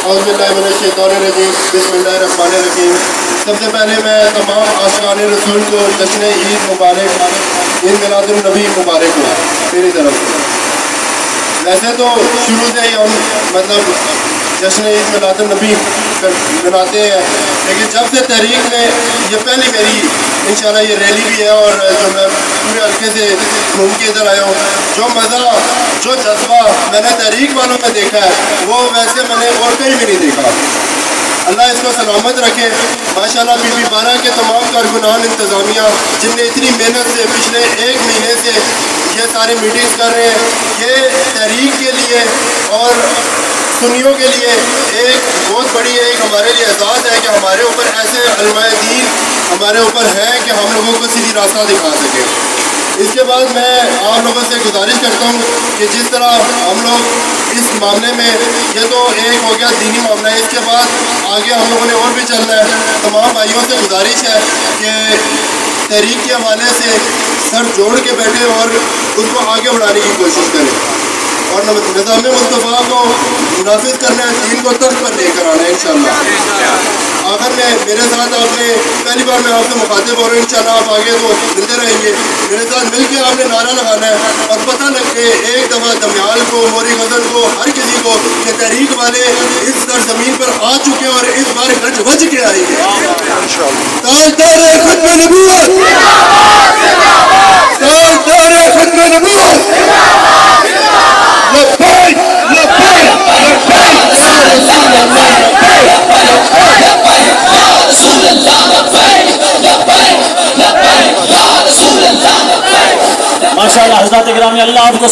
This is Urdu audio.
اعوذ باللہ من الشیطان الرجیم بسم اللہ الرحمن الرحیم۔ سب سے پہلے میں تمام عاشقان رسول کو جشن عید مبارک، عید میلاد النبی مبارک ہو میری طرف سے۔ ویسے تو شروع سے ہی ہم مطلب جشن عید میلاد النبی مناتے ہیں، لیکن جب سے تحریک میں یہ پہلی میری انشاءاللہ یہ ریلی بھی ہے، اور جو میں پورے حلقے سے گھوم کے ادھر آیا ہوں، جو مزہ جو جذبہ میں نے تحریک والوں میں دیکھا ہے وہ ویسے میں نے اور کہیں بھی نہیں دیکھا۔ اللہ اس کو سلامت رکھے۔ ماشاءاللہ پی پی 12 کے تمام کارکنان انتظامیہ جن نے اتنی محنت سے پچھلے 1 مہینے سے یہ سارے میٹنگز کر رہے ہیں، یہ تحریک کے لیے اور سنیوں کے لیے ایک بہت بڑی ایک ہمارے لیے اعزاز ہے کہ ہمارے اوپر ایسے علماء دین ہمارے اوپر ہیں کہ ہم لوگوں کو سیدھی راستہ دکھا سکیں۔ اس کے بعد میں آپ لوگوں سے گزارش کرتا ہوں کہ جس طرح ہم لوگ اس معاملے میں، یہ تو ایک ہو گیا دینی معاملہ ہے، اس کے بعد آگے ہم لوگوں نے اور بھی چلنا ہے۔ تمام بھائیوں سے گزارش ہے کہ تحریک کے حوالے سے سر جوڑ کے بیٹھے اور اس کو آگے بڑھانے کی کوشش کریں، اور نظام مصطفیٰ کو نافذ کرنا ہے، دین کو تخت پر لے کر آنا ہے انشاءاللہ۔ آخر میں میرے ساتھ آپ نے پہلی بار میں آپ سے مخاطب ہو رہا ہوں، انشاءاللہ آپ آگے تو ملتے رہیں گے، میرے ساتھ مل کے آپ نے نعرہ لگانا ہے اور پتہ لگ کے ایک دفعہ دمیال کو، موری غزل کو، ہر کسی کو کہ تحریک والے اس سرزمین پر آ چکے ہیں اور اس بار گرج بج کے آئیں گے۔ تاجدار ختم نبوت، تاجدار ختم نبوت، لبیک لبیک ماشاءاللہ حضرات گرامی، اللہ آپ کو